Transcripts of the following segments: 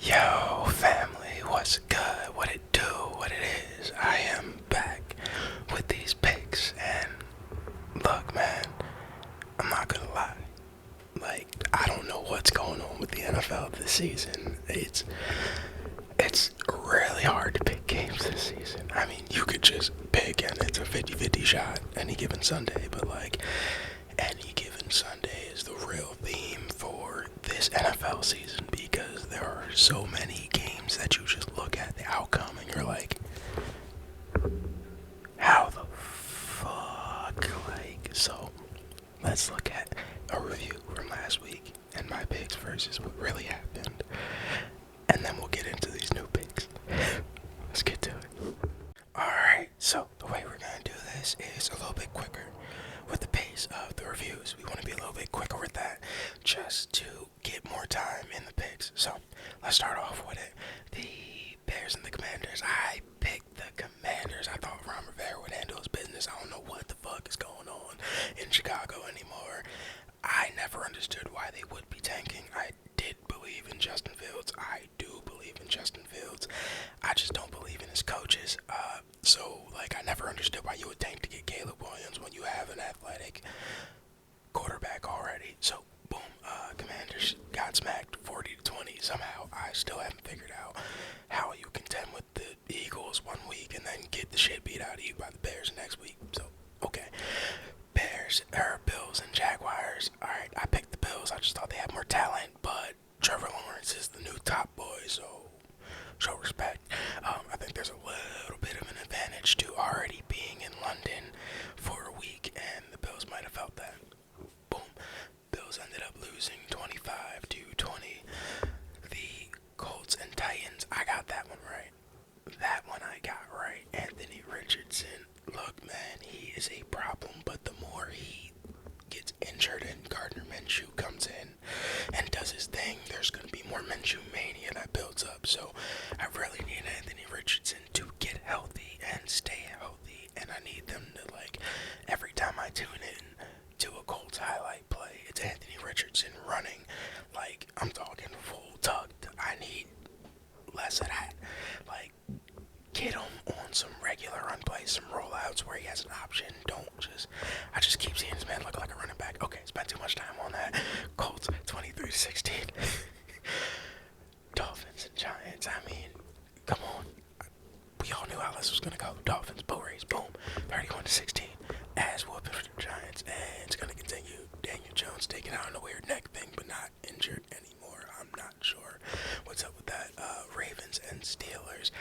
Yo, family, what's good? What it do? What it is? I am back with these picks, and look, man, I'm not gonna lie. Like, I don't know what's going on with the NFL this season. It's really hard to pick games this season. I mean, you could just pick, and it's a 50-50 shot any given Sunday, but like, any given Sunday is the real theme for this NFL season because there are so many games that you just look at the outcome and you're like, how the fuck? Like, so let's look at a review from last week and my picks versus what really happened. And then we'll get into these new picks. Let's get to it. Alright, so the way we're gonna do this is a little bit quicker with the pace of the reviews. We want to be a little bit quicker with that just to get more time in the picks. So let's start off with it. The Bears and the Commanders. I picked the Commanders. I thought Ron Rivera would handle his business. I don't know what the fuck is going on in Chicago anymore. I never understood why they would be tanking. I did believe in Justin Fields. I do believe in Justin Fields. I just don't believe in his coaches. So I never understood why you would tank to get Caleb Williams when you have an athletic quarterback already. So, boom, Commanders got smacked 40-20 somehow. I still haven't figured out how you contend with the Eagles one week and then get the shit beat out of you by the Bears next week. So, okay. Bills and Jaguars. Alright, I picked the Bills. I just thought they had more talent, but Trevor Lawrence is the new top boy, so show respect. I think there's a little bit of an advantage to already being in London for a week, and the Bills might have felt that. Boom. Bills ended up losing 25-20. The Colts and Titans, I got that one right. That one I got right. Anthony Richardson. Look, man, he is a problem, but the more he gets injured and Gardner Minshew comes in and does his thing, there's going to be more Minshew mania that builds up. So I really need Anthony Richardson to get healthy and stay healthy, and I need them to, every time I tune in to a Colts highlight play, it's Anthony Richardson running, I'm talking full tucked. I need less of that. Get him on some regular run plays, some rollouts where he has an option. I just keep seeing this man look like a running back. Okay, spent too much time on that. Colts 23-16. Dolphins and Giants. I mean, come on. We all knew how this was gonna go. Dolphins, boat race, boom, 31-16. Ass whooping for the Giants, and it's gonna continue. Daniel Jones taking out a weird neck thing, but not injured anymore. I'm not sure what's up with that. Ravens and Steelers.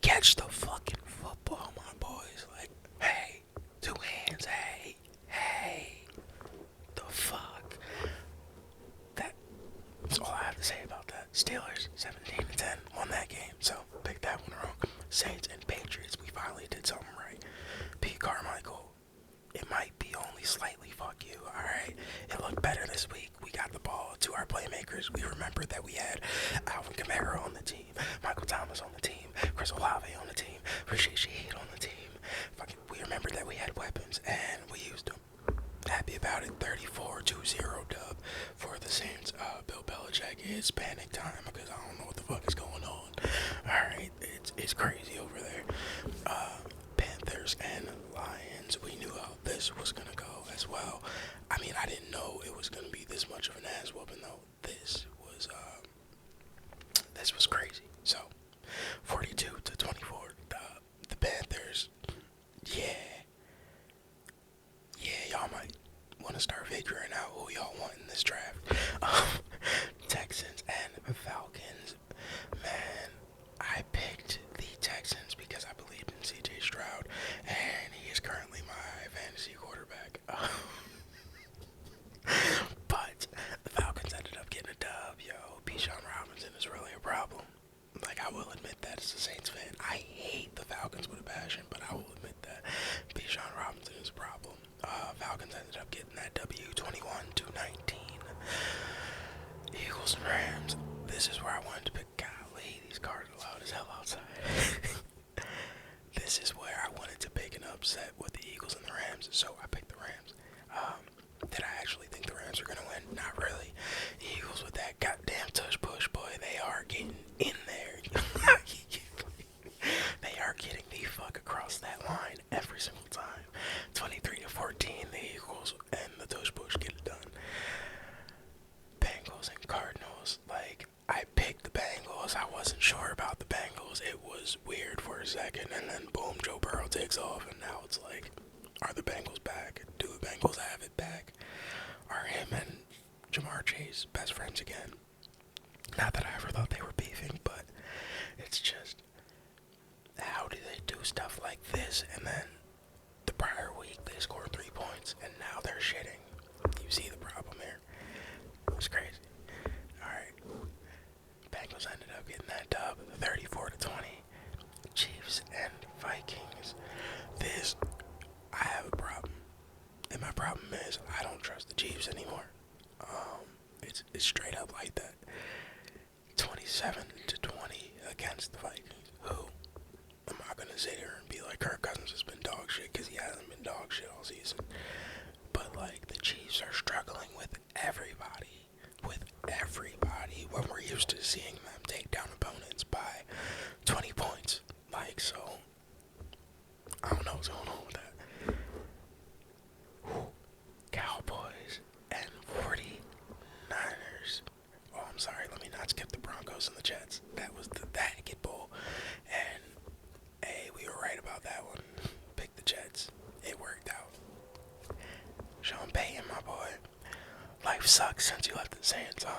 Catch the fucking football, my boys. Hey, two hands, hey. The fuck? That's all I have to say about that. Steelers, 17-10, won that game, so pick that one wrong. Saints and Patriots, we finally did something right. Pete Carmichael, it might be only slightly fuck you, alright? It looked better this week. We got the ball to our playmakers. We remembered that we had Alvin Kamara on the team, Michael Thomas on the team, Chris Olave on the team, Rashid Shaheed on the team. We remembered that we had weapons, and we used them. Happy about it. 34-2-0 dub for the Saints. Bill Belichick is panic time because I don't know what the fuck is going on. Alright, it's crazy over there. Panthers and Lions. We knew how this was gonna go as well. I mean, I didn't know it was gonna be this much of an ass whooping though. This was crazy. So 42-24. The Panthers. Yeah, y'all might want to start figuring out who y'all want in this draft. Texans and Falcons. Man, I picked the Texans because I believed in C.J. Stroud, and he is currently my fantasy quarterback. But the Falcons ended up getting a dub. Yo, Bijan Robinson is really a problem. I will admit that as a Saints fan. I hate the Falcons with a passion, but I will admit that Bijan Robinson is a problem. Falcons ended up getting that W 21-19. Eagles and Rams. This is where I wanted to pick. Golly, these cars are loud as hell outside. This is where I wanted to pick an upset with the Eagles and the Rams, so I picked the Rams. Did I actually think the Rams were gonna win? Not really. Eagles with that goddamn tush push, boy. I picked the Bengals. I wasn't sure about the Bengals. It was weird for a second, and then boom, Joe Burrow takes off, and now it's like, are the Bengals back? Do the Bengals have it back? Are him and Jamar Chase best friends again? Not that I ever thought they were beefing, but it's just, how do they do stuff like this, and then the prior week they scored 3 points, and now they're shitting? You see the problem here? It's crazy. Alright. Bengals ended up getting that dub, 34-20. Chiefs and Vikings. I have a problem. And my problem is, I don't trust the Chiefs anymore. It's straight up like that. 27-20 against the Vikings. Who? I'm not gonna sit here and be like Kirk Cousins has been dog shit, because he hasn't been dog shit all season. But like, the Chiefs are struggling with everybody. When we're used to seeing them take down opponents by 20 points. Like, so I don't know what's going on with that. Cowboys and 49ers. Oh, I'm sorry, let me not skip the Broncos and the Jets. That was that get bowl. And hey, we were right about that one. Pick the Jets. It worked out. Sean Payton, my boy. Life sucks since you left the Saints, huh?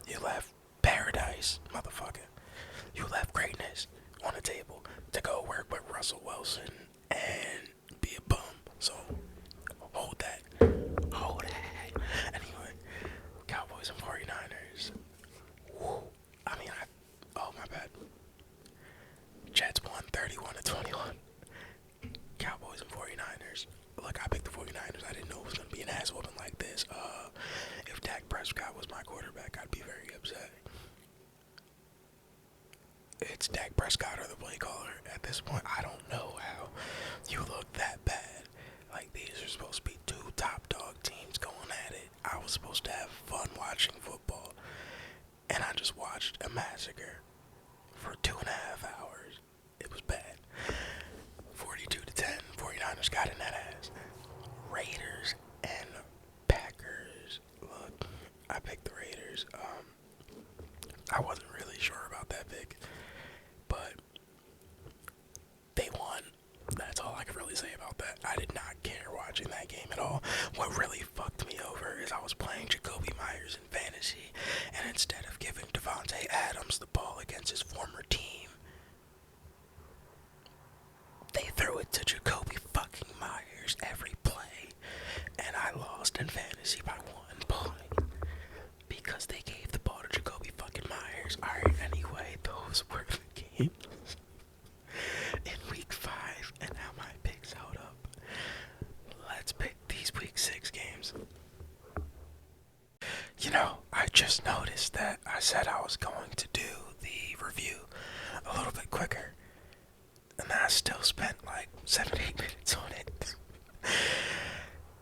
You left paradise, motherfucker. You left greatness on the table to go work with Russell Wilson and be a bum. So, hold that. Hold that. Anyway, Cowboys and 49ers. Woo. Oh my bad. Jets won 31-21. Cowboys and 49ers. Look, I picked the 49ers. I didn't know it was going to be an ass whooping like this. If Dak Prescott was my quarterback, I'd be very upset. It's Dak Prescott or the play caller. At this point, I don't know how you look that bad. Like, these are supposed to be two top dog teams going at it. I was supposed to have fun watching football, and I just watched a massacre for 2.5 hours. It was bad. 42-10, 49ers got in that ass. Raiders and Packers. Look, I picked the Raiders. I wasn't really sure about that pick, but they won. That's all I can really say about that. I did not care watching that game at all. What really fucked me over is I was playing Jacoby Myers in fantasy, and instead of giving Devontae Adams the ball against his former team, they threw it to Jacoby fucking Myers every play, and I lost in fantasy by 1 point because they gave the ball to Jacoby fucking Myers. Alright, anyway, those were the games in week 5, and how my picks held up. Let's pick these week 6 games. You know, I just noticed that I said I was going to do the review a little bit quicker, and I still spent like 7-8 minutes on it.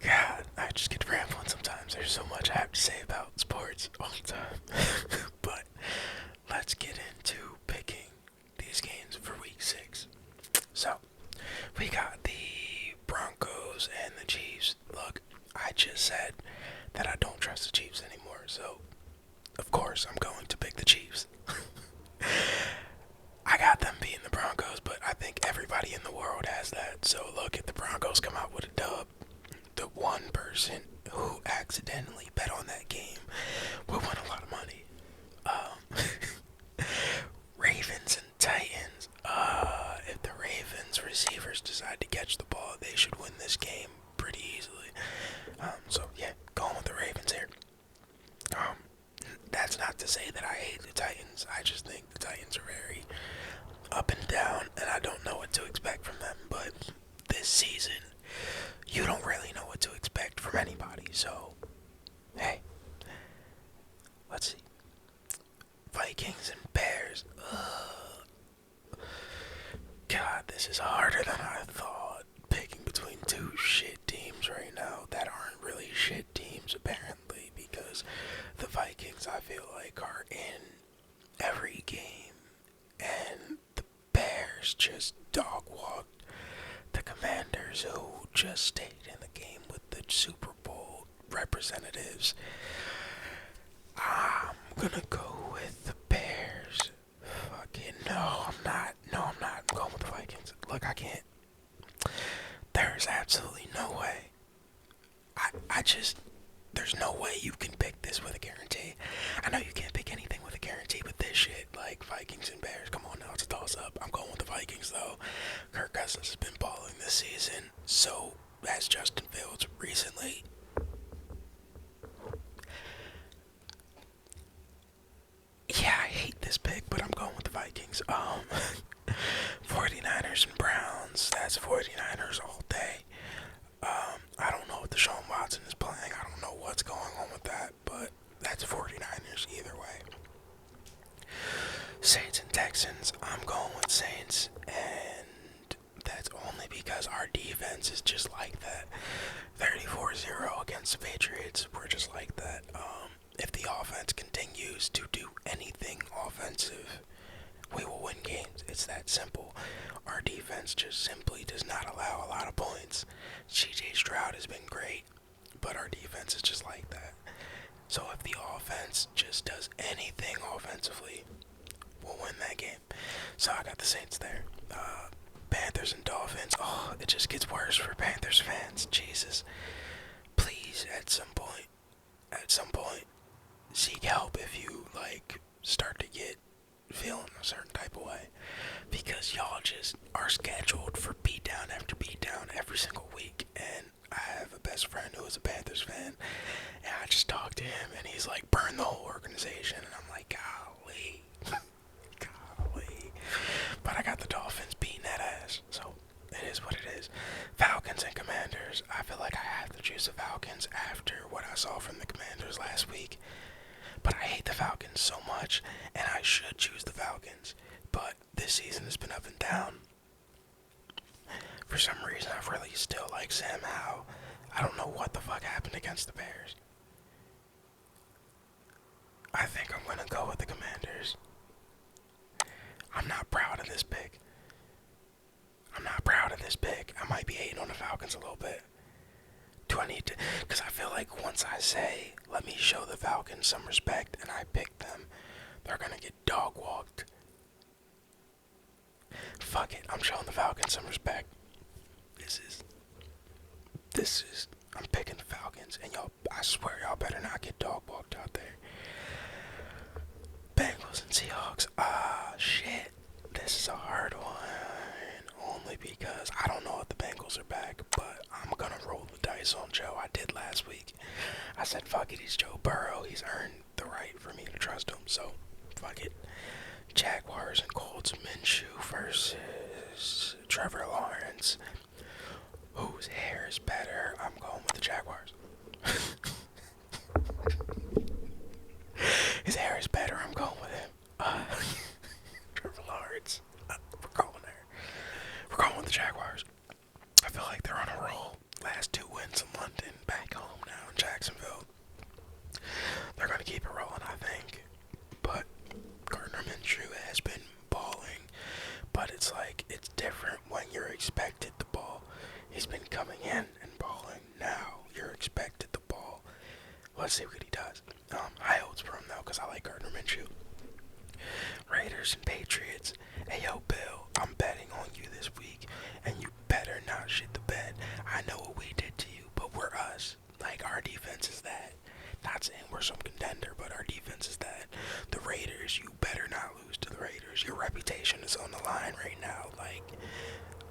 God, I just get rambling sometimes. There's so much I have to say about sports all the time. But let's get into picking these games for week 6. So, we got the Broncos and the Chiefs. Look, I just said that I don't trust the Chiefs anymore, so of course I'm going to pick the Chiefs. I got them beating the Broncos, but I think everybody in the world has that. So look, if the Broncos come out with a dub, the one person who accidentally bet on that game will win a lot of money. Ravens and Titans. If the Ravens receivers decide to catch the ball, they should win this game pretty easily. So yeah, going with the Ravens here. That's not to say that I hate the Titans. I just think the Titans are very up and down, and I don't know what to expect from them. But this season, you don't really know what to expect from anybody. So, hey, let's see. Vikings and Bears. God, this is harder than I thought. Picking between two shit teams right now that aren't really shit teams, apparently, because the Vikings, I feel like, are in every game, and the Bears just dog walked the Commanders, who just stayed in the game with the Super Bowl representatives. I'm gonna go with the Bears. like Vikings and Bears. Come on now, it's a toss-up. I'm going with the Vikings, though. Kirk Cousins has been balling this season, so has Justin Fields recently. Yeah, I hate this pick, but I'm going with the Vikings. 49ers and Browns. That's 49ers all day. I don't know what Deshaun Watson is playing. I don't know what's going on with that, but that's 49ers either way. Saints and Texans. I'm going with Saints, and that's only because our defense is just like that. 34-0 against the Patriots. We're just like that. If the offense continues to do anything offensive, we will win games. It's that simple. Our defense just simply does not allow a lot of points. CJ Stroud has been great, but our defense is just like that. So if the offense just does anything offensively, we'll win that game. So I got the Saints there. Panthers and Dolphins. Oh, it just gets worse for Panthers fans. Jesus. Please, at some point, seek help if you, start to get feeling a certain type of way. Because y'all just are scheduled for beatdown after beatdown every single week. And I have a best friend who is a Panthers fan. And I just talked to him, and he's like, burn the whole organization. And I'm like, golly. Golly. But I got the Dolphins beating that ass. So it is what it is. Falcons and Commanders. I feel like I have to choose the Falcons after what I saw from the Commanders last week. But I hate the Falcons so much, and I should choose the Falcons. But this season has been up and down. For some reason, I really still like Sam Howell. I don't know what the fuck happened against the Bears. I think I'm going to go with the Commanders. I'm not proud of this pick. I might be hating on the Falcons a little bit. Do I need to? Because I feel like once I say, let me show the Falcons some respect, and I pick them, they're going to get dog walked. Fuck it, I'm showing the Falcons some respect. I'm picking the Falcons, and I swear y'all better not get dog walked out there. Bengals and Seahawks. Shit. This is a hard one. Only because I don't know if the Bengals are back, but I'm gonna roll the dice on Joe. I did last week. I said, fuck it, he's Joe Burrow. He's earned the right for me to trust him, so fuck it. Jaguars and Colts. Minshew versus Trevor Lawrence. Whose hair is better? I'm going with the Jaguars. His hair is better. I'm going with him. Trevor Lawrence. We're going there. We're going with the Jaguars. I feel like they're on a roll. Last 2 wins in London. Back home now in Jacksonville. They're going to keep it rolling, I think. But Gardner Minshew has been balling. But it's different when you're expected to ball. He's been coming in and balling. Now you're expected to ball. Let's see what he does. High hopes for him, though, because I like Gardner Minshew. Raiders and Patriots. Hey, yo, Bill, I'm betting on you this week, and you better not shit the bed. I know what we did to you, but we're us. Our defense is that. Not saying we're some contender, but our defense is that. The Raiders, you better not lose to the Raiders. Your reputation is on the line right now.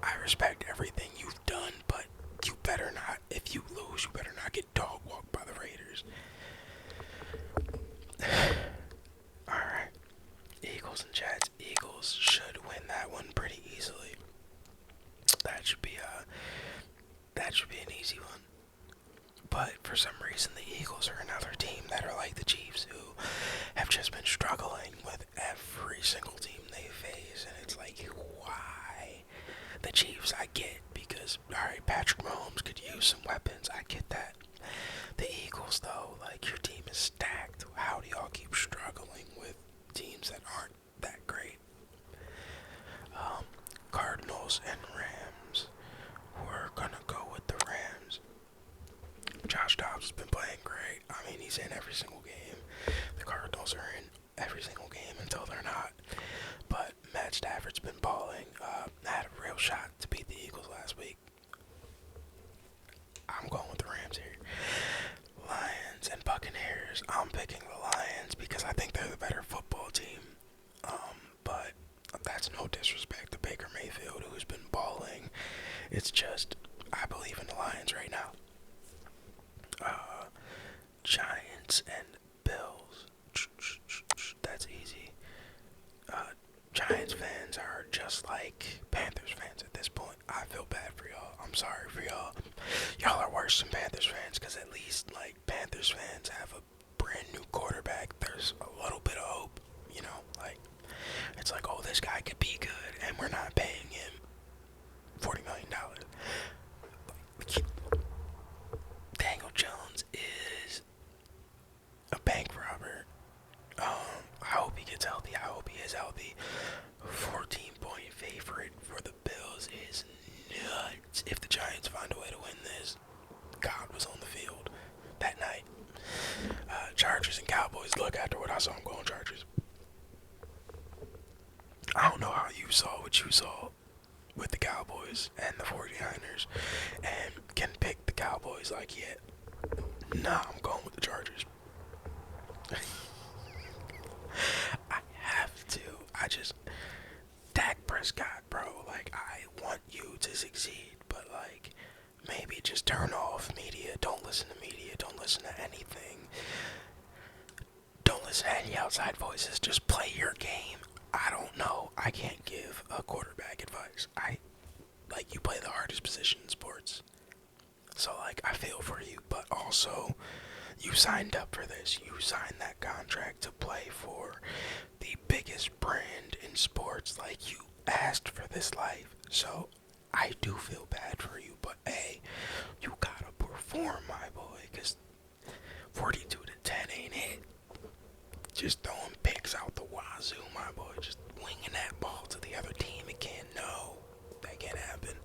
I respect everything you've done, but you better not, if you lose, you better not get dog walked by the Raiders. Alright. Eagles and Jets. Eagles should win that one pretty easily. That should be an easy one. But for some reason, the Eagles are another team that are like the Chiefs, who have just been struggling with every single team they face. And it's why? The Chiefs, I get, because, alright, Patrick Mahomes could use some weapons. I get that. The Eagles, though, your team is stacked. How do y'all keep struggling with teams that aren't that great? Cardinals and Rams. We're gonna go with the Rams. Josh Dobbs has been playing great. He's in every single game. The Cardinals are in every single game until they're not. But Matt Stafford's been balling. Had a real shot to beat the Eagles last week. I'm going with the Rams here. Lions and Buccaneers. I'm picking the Lions because I think they're the better football team. It's just, I believe in the Lions right now. Giants and Bills. That's easy. Giants fans are just like Panthers fans at this point. I feel bad for y'all. I'm sorry for y'all. Y'all are worse than Panthers fans, because at least, like, Panthers fans have a brand new quarterback. There's a little bit of hope, you know? Like, it's like, oh, this guy could be good, and we're not paying him $40 million. Daniel Jones is a bank robber. I hope he gets healthy. I hope he is healthy. 14-point favorite for the Bills is nuts. If the Giants find a way to win this, God was on the field that night. Chargers and Cowboys. Look, after what I saw, I'm going Chargers. I don't know how you saw what you saw with the Cowboys and the 49ers and can pick the Cowboys like yet. Nah, I'm going with the Chargers. I have to. Dak Prescott, bro, like, I want you to succeed, but, like, maybe just turn off media. Don't listen to media. Don't listen to anything. Don't listen to any outside voices. Just play your game. I don't know. I can't give a quarterback advice. Like, you play the hardest position in sports. So, like, I feel for you, but also, you signed up for this. You signed that contract to play for the biggest brand in sports. Like, you asked for this life. So, I do feel bad for you, but hey, you gotta perform, my boy, because 42-10 ain't it. Just throwing picks out the wazoo, my boy. Just winging that ball to the other team again. No, that can't happen.